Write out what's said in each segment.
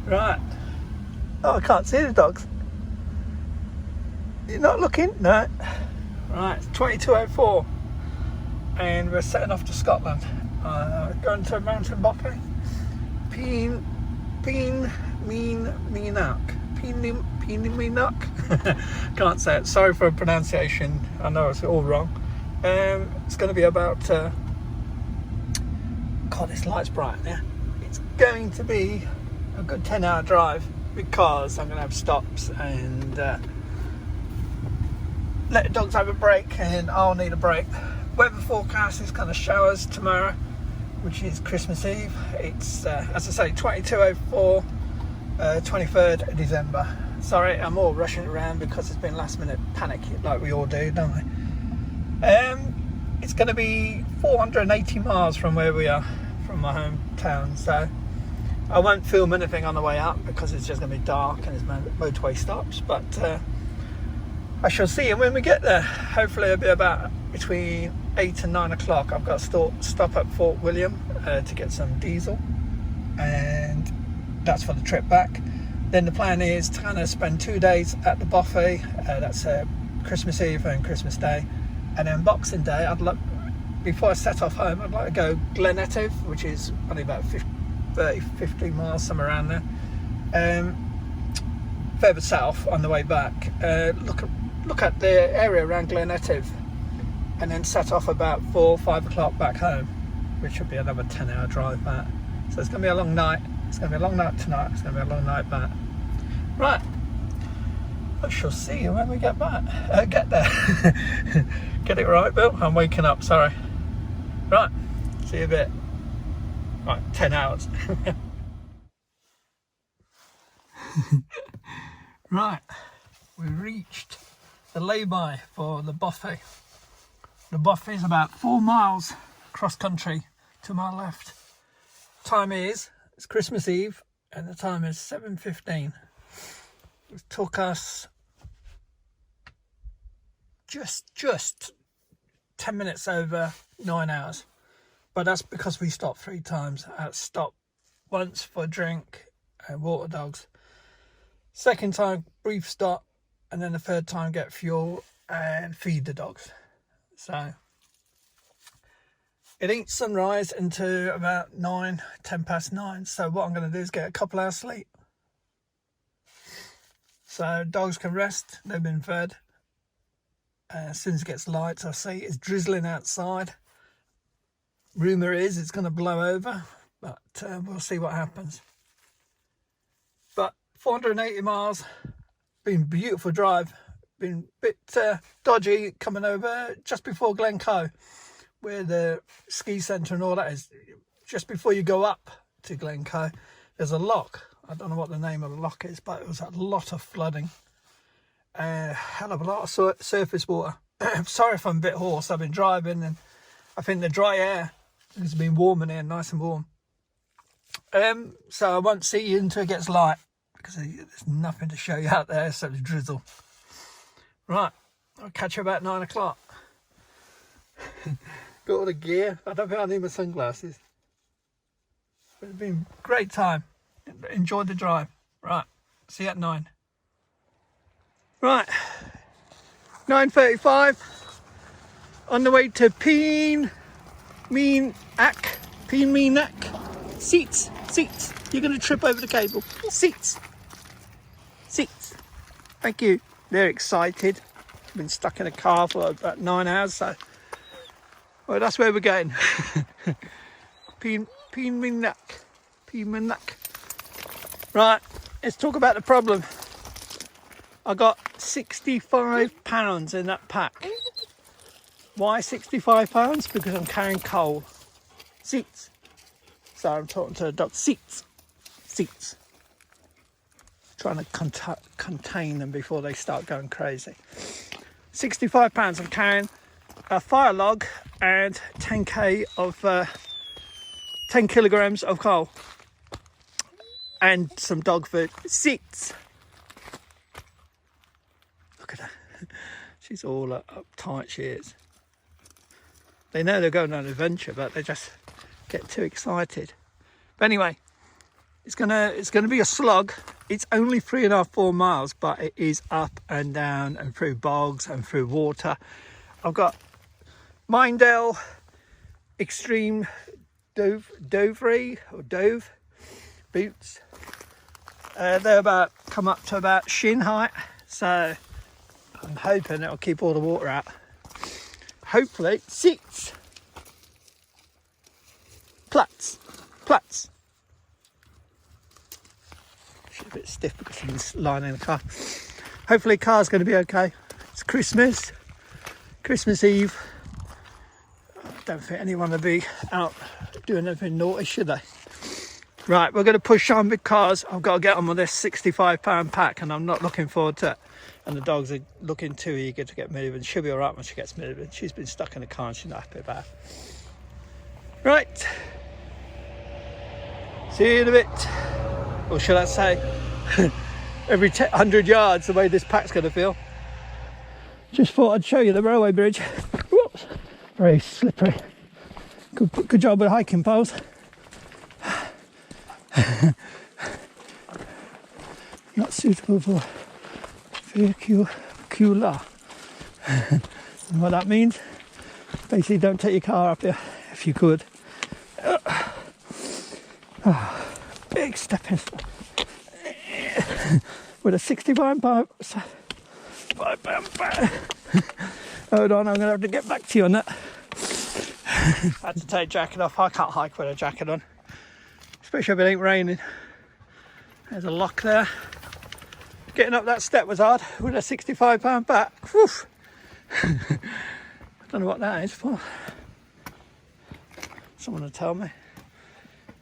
Right. Oh, I can't see the dogs. You're not looking? No. Right, it's 22:04 and we're setting off to Scotland. Going to Mountain Bothy. Peanmeanach. Can't say it. Sorry for pronunciation. I know it's all wrong. It's going to be about... God, this light's bright now. It's going to be a good 10-hour drive because I'm going to have stops and let the dogs have a break, and I'll need a break. Weather forecast is kind of showers tomorrow, which is Christmas Eve. It's as I say, 22:04, 23rd of December. Sorry, I'm all rushing around because it's been last minute panic like we all do, don't we? It's going to be 480 miles from where we are, from my hometown, so I won't film anything on the way up because it's just going to be dark and there's motorway stops, but I shall see you when we get there. Hopefully it'll be about between 8 and 9 o'clock. I've got to stop at Fort William to get some diesel, and that's for the trip back. Then the plan is to kind of spend 2 days at the Bothy. That's Christmas Eve and Christmas Day, and then Boxing Day before I set off home, I'd like to go Glenetiv, which is only about 50 miles, somewhere around there. Further south on the way back, look at the area around Glenetiv, and then set off about 4 or 5 o'clock back home, which would be another 10-hour drive back. So it's going to be a long night. It's going to be a long night tonight. It's going to be a long night back. Right. I shall see you when we get back. Get there. Get it right, Bill? I'm waking up, sorry. Right. See you a bit. Right, 10 hours. Right. We reached the lay-by for the Bothy. The Bothy is about 4 miles cross country to my left. Time is, it's Christmas Eve, and the time is 7:15. It took us just 10 minutes over 9 hours, but that's because we stopped 3 times. I stopped once for a drink and water dogs, second time brief stop, and then the third time get fuel and feed the dogs. So it ain't sunrise until about 10 past 9. So what I'm going to do is get a couple hours sleep, so dogs can rest. They've been fed. As soon as it gets light, I see it's drizzling outside. Rumour is it's going to blow over, but we'll see what happens. But 480 miles, been a beautiful drive. Been a bit dodgy coming over just before Glencoe, where the ski centre and all that is. Just before you go up to Glencoe, there's a loch. I don't know what the name of the loch is, but it was a lot of flooding. Hell of a lot of surface water. Sorry if I'm a bit hoarse. I've been driving, and I think the dry air has been warm in here, nice and warm. So I won't see you until it gets light, because there's nothing to show you out there except the drizzle. Right, I'll catch you about 9 o'clock. Got all the gear. I don't think I need my sunglasses. But it's been a great time. Enjoyed the drive. Right, see you at 9. Right, 9:35. On the way to Peanmeanach. Seats. You're going to trip over the cable. Seats. Thank you. They're excited. Been stuck in a car for about 9 hours, so well, that's where we're going. Peanmeanach. Right, let's talk about the problem. I got 65 pounds in that pack. Why 65 pounds? Because I'm carrying coal. Seats. So I'm talking to the dog. Seats. Trying to contain them before they start going crazy. 65 pounds. I'm carrying a fire log and 10 kilograms of coal and some dog food. Seats. Look at her. She's all uptight, she is. They know they're going on an adventure, but they just get too excited. But anyway, It's gonna be a slog. It's only 3.5, 4 miles, but it is up and down and through bogs and through water. I've got Mindale Extreme Dove boots. They're come up to about shin height, so I'm hoping it'll keep all the water out. Hopefully 6 plats. A bit stiff because he's lying in the car. Hopefully the car's going to be okay. It's Christmas Eve. I don't think anyone will be out doing anything naughty, should they? Right, we're going to push on because I've got to get on with this 65-pound pack, and I'm not looking forward to it. And the dogs are looking too eager to get moving. She'll be all right when she gets moving. She's been stuck in the car and she's not happy about it. Right, see you in a bit. Or should I say, every 100 yards, the way this pack's going to feel. Just thought I'd show you the railway bridge. Whoops, very slippery. Good job with hiking poles. Not suitable for vehicular. And what that means, basically don't take your car up here if you could. Big stepping stone with a 65-pound. Hold on, I'm going to have to get back to you on that. I had to take jacket off. I can't hike with a jacket on, especially if it ain't raining. There's a lock there. Getting up that step was hard with a 65-pound pack. Whew. I don't know what that is for. Someone will tell me.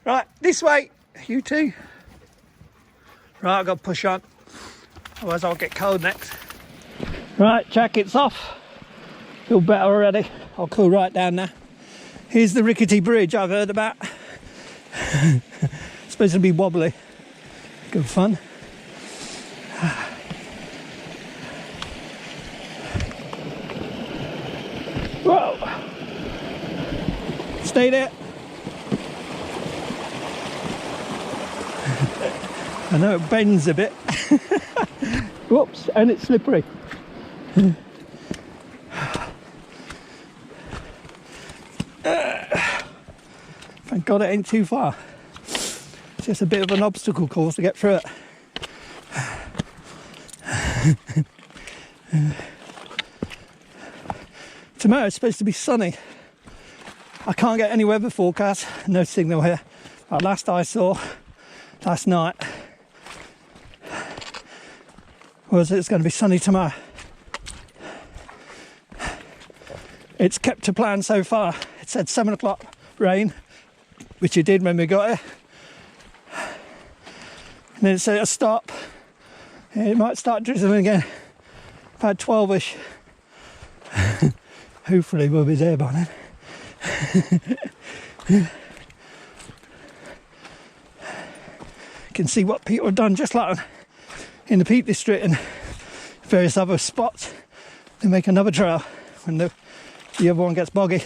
Right, this way, you two. Right, I've got to push on, otherwise I'll get cold next. Right, jacket's off. Feel better already. I'll cool right down now. Here's the rickety bridge I've heard about. Supposed to be wobbly. Good fun. Whoa! Stay there. I know it bends a bit. Whoops, and it's slippery. Thank God it ain't too far. It's just a bit of an obstacle course to get through it. Tomorrow it's supposed to be sunny. I can't get any weather forecast, no signal here. But last I saw, last night, was it's going to be sunny tomorrow. It's kept to plan so far. It said 7 o'clock rain, which it did when we got here. And then it said a stop. It might start drizzling again about 12ish. Hopefully we'll be there by then. You can see what people have done, just like in the Peak District and various other spots. They make another trail when the other one gets boggy.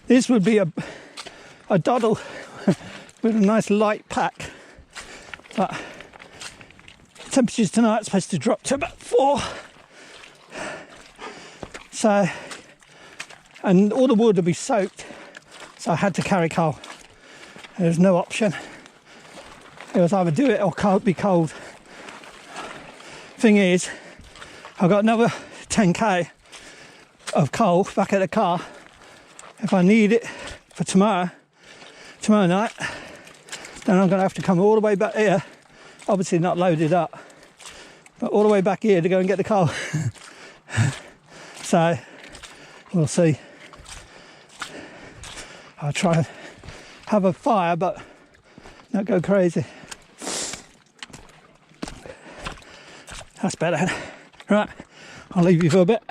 This would be a doddle with a nice light pack, but temperatures tonight are supposed to drop to about 4. So, and all the wood will be soaked, so I had to carry coal. There's no option. It was either do it or be cold. Thing is, I've got another 10k of coal back at the car. If I need it for tomorrow night, then I'm going to have to come all the way back here. Obviously not loaded up, but all the way back here to go and get the coal. So, we'll see. I'll try and have a fire, but not go crazy. That's better. Right, I'll leave you for a bit.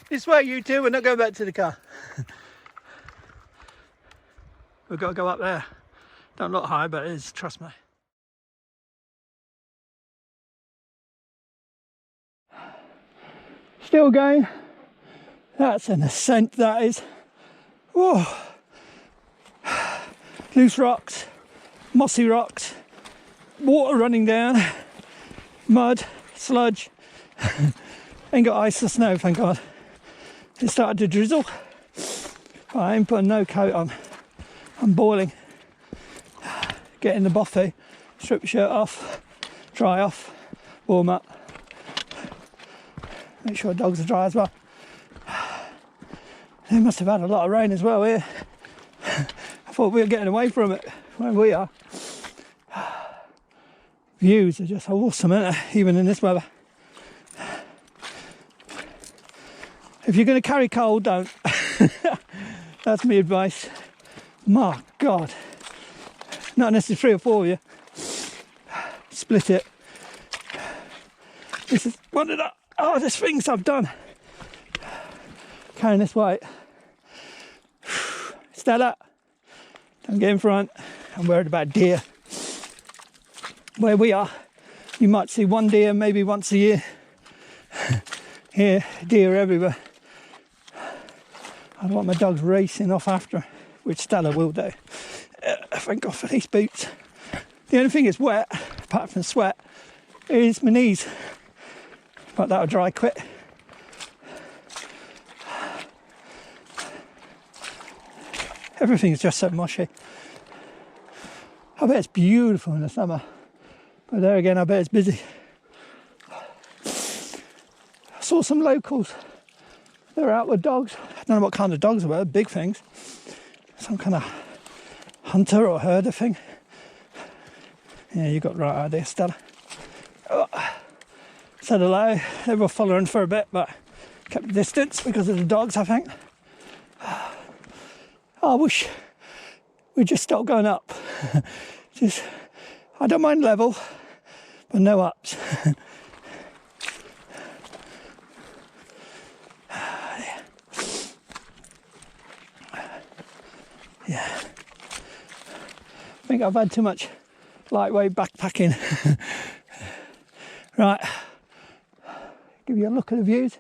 This way, you two. We're not going back to the car. We've got to go up there. Don't look high, but it is, trust me. Still going. That's an ascent, that is. Whoa. Loose rocks, mossy rocks, water running down, mud, sludge. Ain't got ice or snow, thank God. It started to drizzle. I ain't putting no coat on. I'm boiling. Get in the bothy, strip the shirt off, dry off, warm up. Make sure the dogs are dry as well. They must have had a lot of rain as well here. I thought we were getting away from it where we are. Views are just awesome, aren't they? Even in this weather. If you're going to carry coal, don't. That's my advice. My God. Not unless there's 3 or 4 of you. Split it. This is one of the hardest things I've done. Carrying this weight. Stella, don't get in front. I'm worried about deer. Where we are, you might see 1 deer maybe once a year. Here, deer everywhere. I don't want my dogs racing off after, which Stella will do. Thank God for these boots. The only thing that's wet, apart from sweat, is my knees. But that'll dry quick. Everything's just so mushy. I bet it's beautiful in the summer. But there again, I bet it's busy. I saw some locals. They were out with dogs. I don't know what kind of dogs they were, big things. Some kind of hunter or herder thing. Yeah, you got the right idea, Stella. Oh, said hello. They were following for a bit, but kept a distance because of the dogs, I think. I wish we'd just stop going up. Just, I don't mind level, but no ups. Yeah. I think I've had too much lightweight backpacking. Right. Give you a look at the views.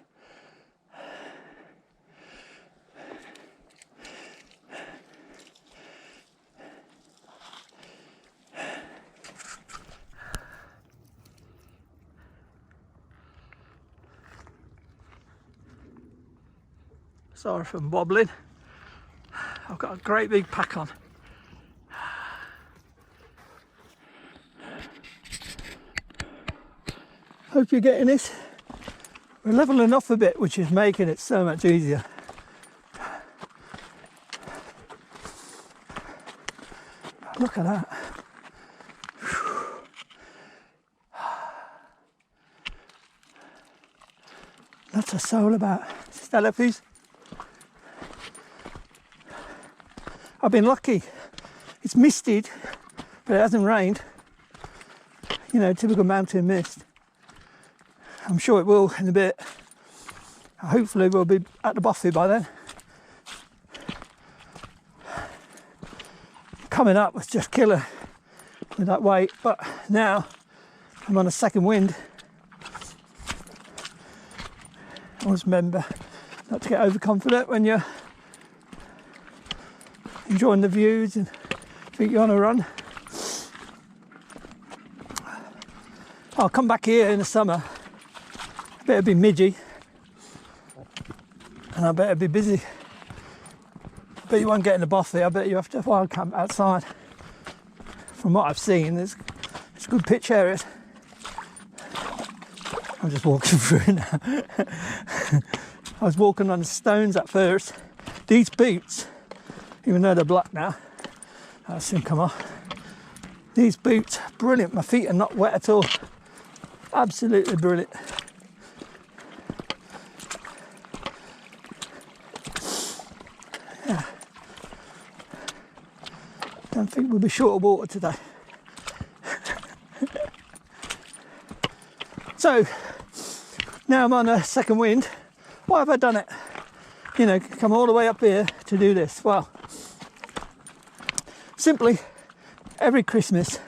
Sorry if I'm wobbling. I've got a great big pack on. Hope you're getting this. We're levelling off a bit, which is making it so much easier. Look at that. That's a soul about. Stella, please. I've been lucky. It's misted, but it hasn't rained. You know, typical mountain mist. I'm sure it will in a bit. Hopefully we'll be at the Bothy by then. Coming up was just killer with that weight, but now I'm on a second wind. Always remember not to get overconfident when you're enjoying the views and think you're on a run. I'll come back here in the summer. I better be midgy and I better be busy. I bet you won't get in the Bothy. I bet you have to wild camp outside. From what I've seen, it's good pitch areas. I'm just walking through it now. I was walking on the stones at first. These boots, even though they're black now, I'll soon come off. These boots, brilliant. My feet are not wet at all. Absolutely brilliant. Yeah. Don't think we'll be short of water today. So, now I'm on a second wind. Why have I done it? You know, come all the way up here to do this. Well, simply, every Christmas,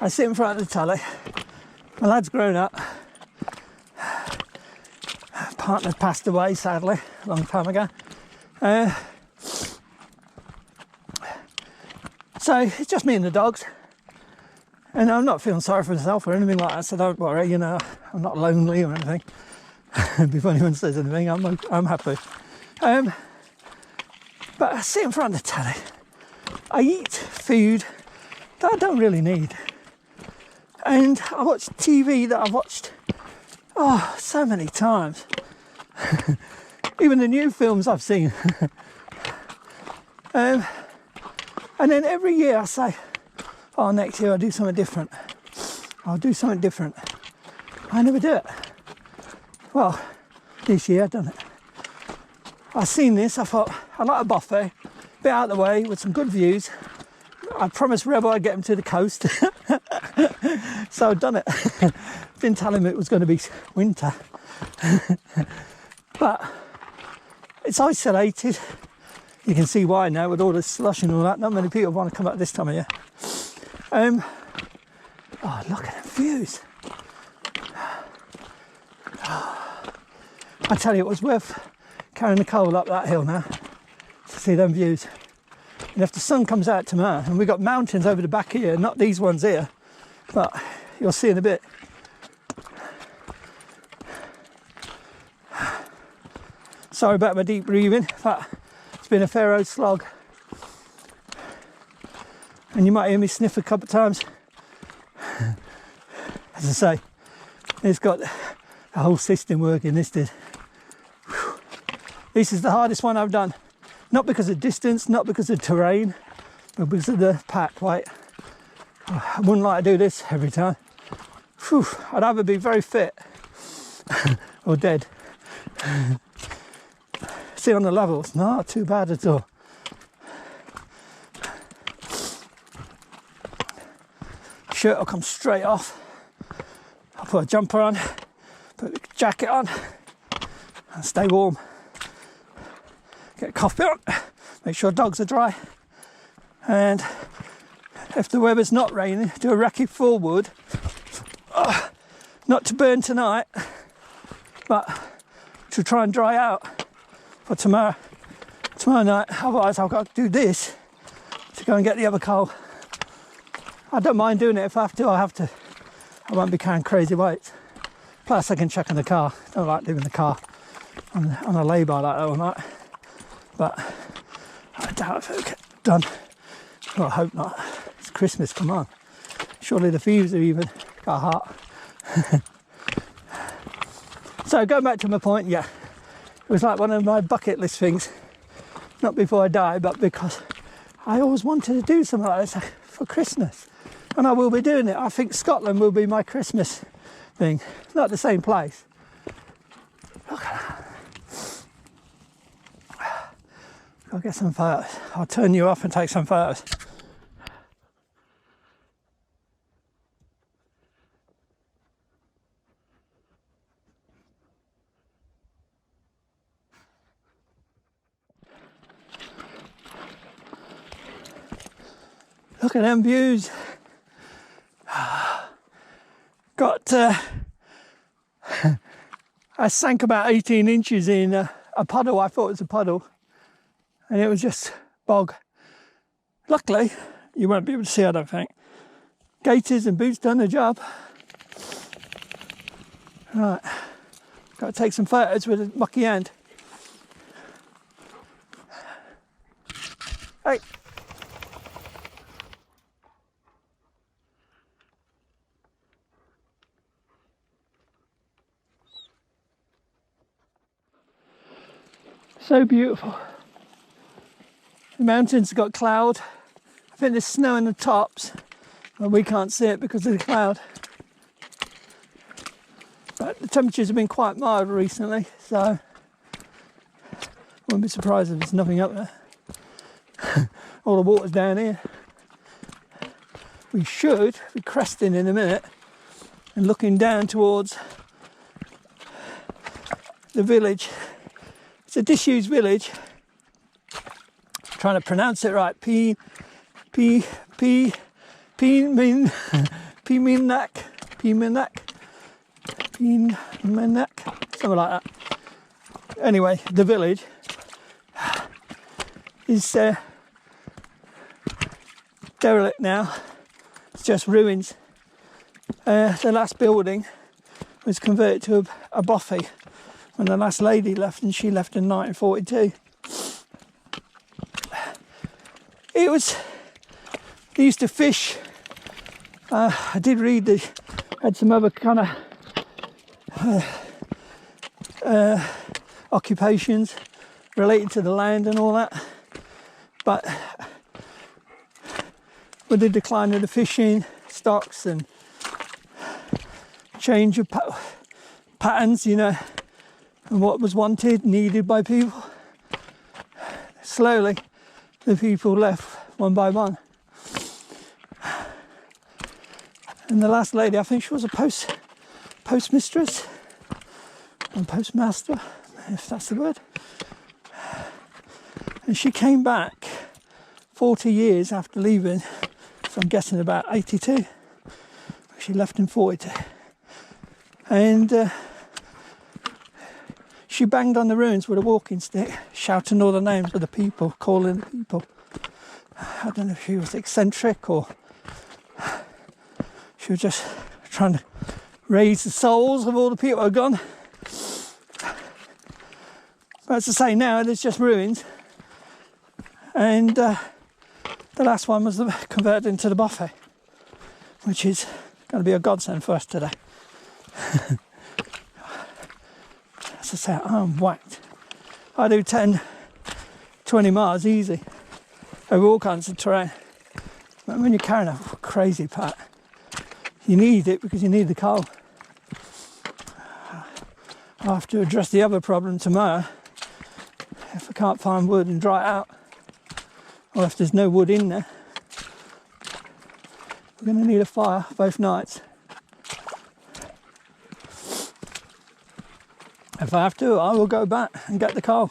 I sit in front of the telly. My lad's grown up. partner passed away, sadly, a long time ago. So it's just me and the dogs. And I'm not feeling sorry for myself or anything like that, so don't worry, you know, I'm not lonely or anything. Before anyone says anything, I'm happy. But I sit in front of the telly. I eat food that I don't really need. And I watch TV that I've watched, so many times. Even the new films I've seen. And then every year I say, next year I'll do something different. I'll do something different. I never do it. Well, this year I've done it. I've seen this, I thought, I like a buffet, bit out of the way with some good views. I promised Rebel I'd get him to the coast. So I've done it. Didn't tell him it was going to be winter. But it's isolated. You can see why now with all the slush and all that. Not many people want to come out this time of year. Look at the views. I tell you, it was worth carrying the coal up that hill now to see them views. And if the sun comes out tomorrow, and we've got mountains over the back here, not these ones here, but you'll see in a bit. Sorry about my deep breathing, but it's been a fair old slog. And you might hear me sniff a couple of times. As I say, it's got the whole system working, this did. Whew. This is the hardest one I've done. Not because of distance, not because of terrain, but because of the pack weight. I wouldn't like to do this every time. Whew. I'd either be very fit or dead. See on the levels, not too bad at all. Shirt will come straight off. I'll put a jumper on, put a jacket on, and stay warm. Get a coffee on, make sure dogs are dry. And if the weather's not raining, do a recce forward. Not to burn tonight, but to try and dry out for tomorrow night. Otherwise I've got to do this to go and get the other coal. I don't mind doing it. If I have to, I have to. I won't be carrying crazy weights. Plus I can check in the car. Don't like leaving the car on a lay-by like that all night. But I doubt if it'll get done. Well, I hope not. It's Christmas, come on. Surely the thieves have even got a heart. So going back to my point, yeah. It was like one of my bucket list things. Not before I die, but because I always wanted to do something like this for Christmas. And I will be doing it. I think Scotland will be my Christmas thing. Not the same place. Look at that. I'll get some photos. I'll turn you off and take some photos. Look at them views. Got I sank about 18 inches in a puddle. I thought it was a puddle, and it was just bog. Luckily, you won't be able to see, I don't think. Gaiters and boots done the job. Right, got to take some photos with a mucky hand. Hey. So beautiful. The mountains have got cloud. I think there's snow in the tops, but we can't see it because of the cloud. But the temperatures have been quite mild recently, so I wouldn't be surprised if there's nothing up there. All the water's down here. We should be cresting in a minute and looking down towards the village. It's a disused village. I'm trying to pronounce it right. Peanmeanach, something like that. Anyway, the village is derelict now. It's just ruins. The last building was converted to a bothy when the last lady left, and she left in 1942. They used to fish. I did read they had some other kind of occupations related to the land and all that, but with the decline of the fishing stocks and change of patterns, you know, and what was wanted, needed by people, slowly the people left one by one. And the last lady, I think she was a postmistress and postmaster, if that's the word. And she came back 40 years after leaving, so I'm guessing about 82. She left in 42. And she banged on the ruins with a walking stick, shouting all the names of the people, calling the people. I don't know if she was eccentric or she was just trying to raise the souls of all the people who are gone. But as I say, now there's just ruins. And the last one was converted into the bothy, which is going to be a godsend for us today. As I say, I'm whacked. I do 10, 20 miles easy over all kinds of terrain. But when you're carrying a crazy pack, you need it because you need the coal. I'll have to address the other problem tomorrow. If I can't find wood and dry it out, or if there's no wood in there, we're going to need a fire both nights. If I have to, I will go back and get the coal.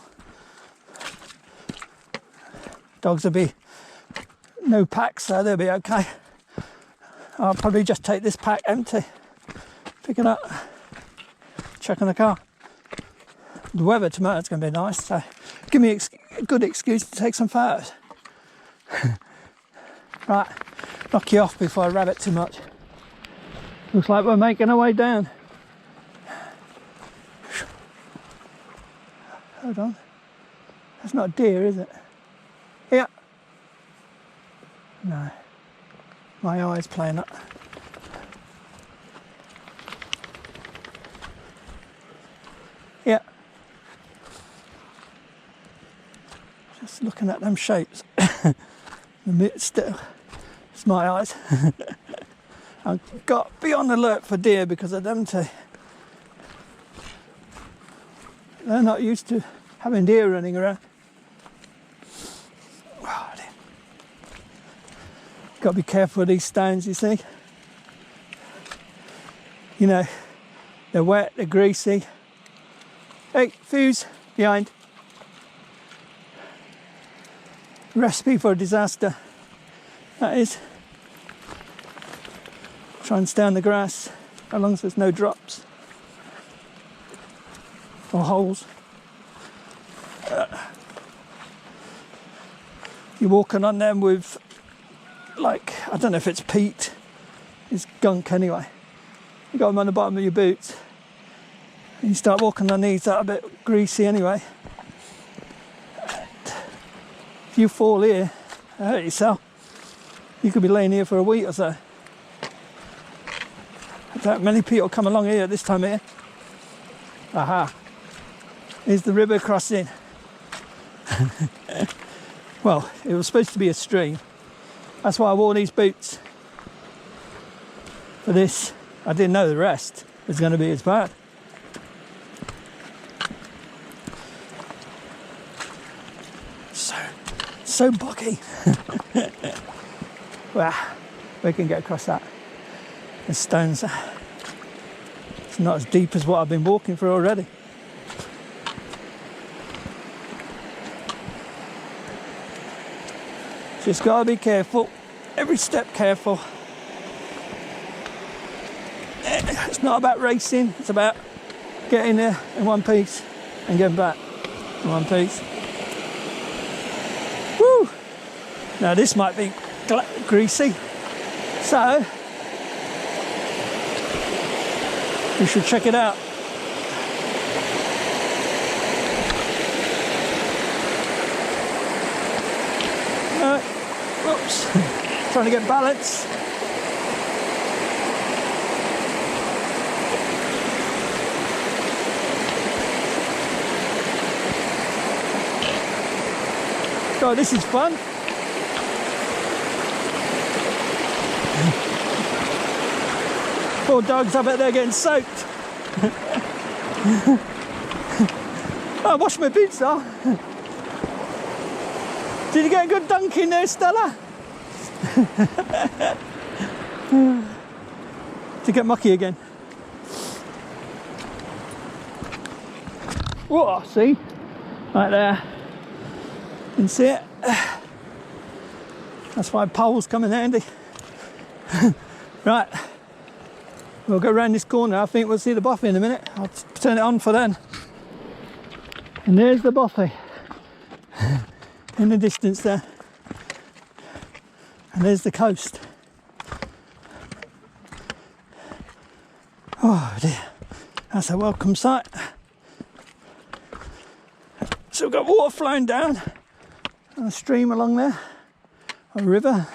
Dogs will be no packs, so they'll be okay. I'll probably just take this pack empty, pick it up, check on the car. The weather tomorrow is going to be nice, so give me a good excuse to take some photos. Right, knock you off before I rabbit too much. Looks like we're making our way down. Hold on. That's not a deer, is it? Yeah. No. My eye's playing up. Yeah. Just looking at them shapes. Still, it's my eyes. I've got to be on the alert for deer because of them too. They're not used to having deer running around. Oh, dear. Got to be careful with these stones, you see. You know, they're wet, they're greasy. Hey, fuse, behind. Recipe for a disaster, that is. Try and stay on the grass, as long as there's no drops or holes. You're walking on them with, like, I don't know if it's peat, it's gunk anyway. You got them on the bottom of your boots. And you start walking on these that are a bit greasy anyway. If you fall here, hurt yourself. You could be laying here for a week or so. I doubt many people come along here this time of year. Aha. Here's the river crossing. Well, it was supposed to be a stream. That's why I wore these boots. For this, I didn't know the rest was going to be as bad. So boggy. Well, we can get across that. The stones, it's not as deep as what I've been walking through already. Just gotta be careful, every step careful. It's not about racing, it's about getting there in one piece. and get back in one piece. Woo! Now this might be greasy, so we should check it out. Whoops, trying to get balance. God, this is fun. Poor dogs, I bet they're getting soaked. I washed my boots off. Did you get a good dunk in there, Stella? To get mucky again. Whoa, see? Right there. You can see it. That's why poles come in handy. Right. We'll go around this corner. I think we'll see the bothy in a minute. I'll turn it on for then. And there's the bothy in the distance there. And there's the coast. Oh dear, that's a welcome sight. So we've got water flowing down, and a stream along there, a river.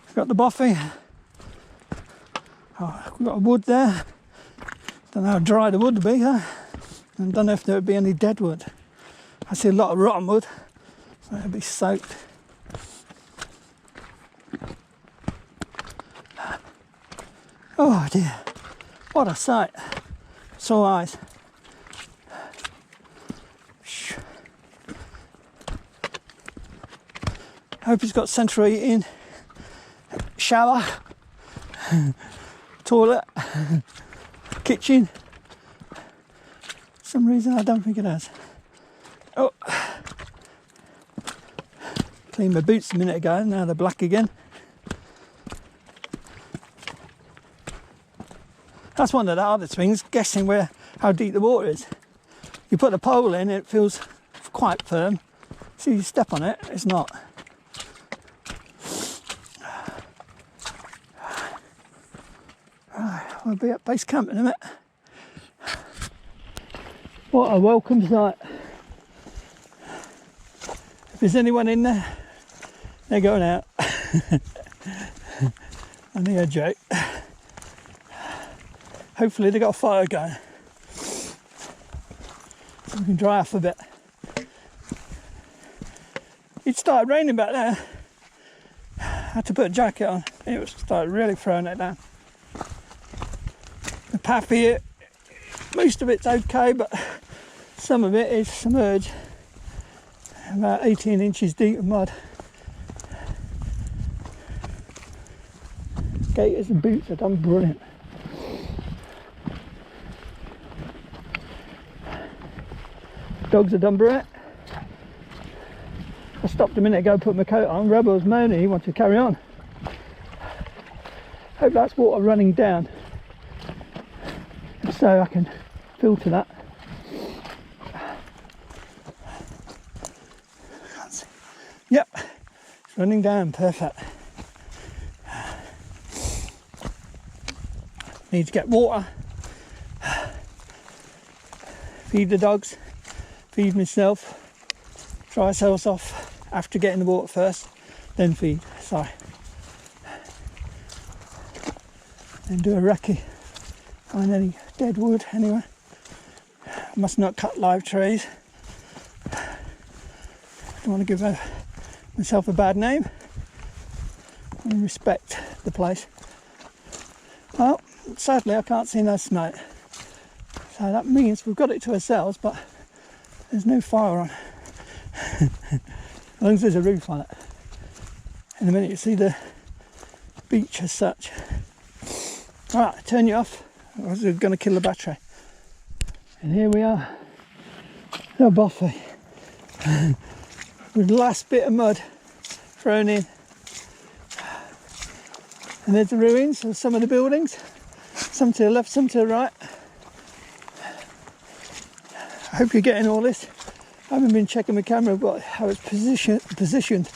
We've got the bothy. Oh, we've got a wood there. Don't know how dry the wood would be, huh? And don't know if there would be any dead wood. I see a lot of rotten wood, so it'll be soaked. Oh dear, what a sight. Sore eyes. Hope he's got central heating, shower, toilet, kitchen. For some reason I don't think it has. Oh, cleaned my boots a minute ago, now they're black again. That's one of the hardest things, guessing how deep the water is. You put the pole in, it feels quite firm. So you step on it, it's not. Right, we'll be at base camp in a minute. What a welcome sight. If there's anyone in there, they're going out. Only a joke. Hopefully they got a fire going, so we can dry off a bit. It started raining back there. I had to put a jacket on. It started really throwing it down. The path here, most of it's okay, but some of it is submerged. About 18 inches deep of mud. Gaiters and boots are done brilliant. Dogs are done brilliant. I stopped a minute ago, put my coat on. Rebel was moaning, he wanted to carry on. Hope that's water running down, so I can filter that. Yep, it's running down, perfect. Need to get water, feed the dogs, feed myself, dry ourselves off after getting the water first, then feed. Sorry. Then do a recce. Find any dead wood anywhere. I must not cut live trees. Don't want to give myself a bad name. And respect the place. Well, sadly I can't see no smoke. So that means we've got it to ourselves, but there's no fire on. As long as there's a roof on it. In a minute you see the beach as such. Alright, turn you off. I was going to kill the battery. And here we are. The bothy. With the last bit of mud thrown in. And there's the ruins of some of the buildings. Some to the left, some to the right. I hope you're getting all this. I haven't been checking my camera, but how it's positioned.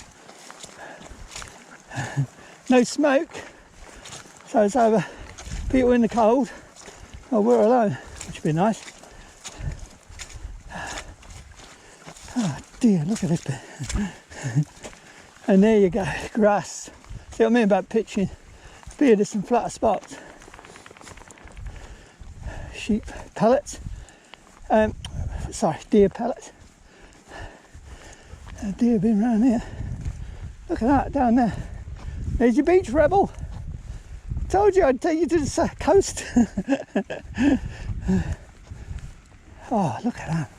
No smoke, so it's either people in the cold or we're alone, which would be nice. Oh dear, look at this bit. And there you go, grass. See what I mean about pitching? Here there's some flatter spots. Sheep pellets. Deer pellets. A deer been around here. Look at that down there. There's your beach, rebel. Told you I'd take you to the coast. Oh, look at that.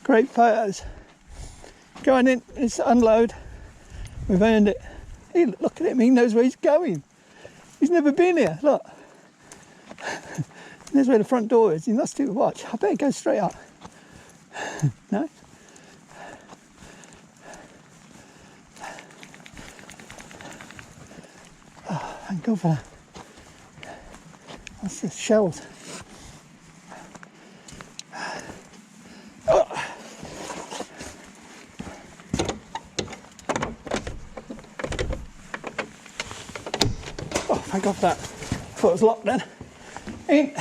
Great photos. Going in, it's unload. We've earned it. Hey, look at him, he knows where he's going. He's never been here, look. There's where the front door is. He's not stupid, watch. I better go straight up. No? Oh, thank God for that. What's this? Shells. Oh. Oh, thank God for that. I thought it was locked then. In.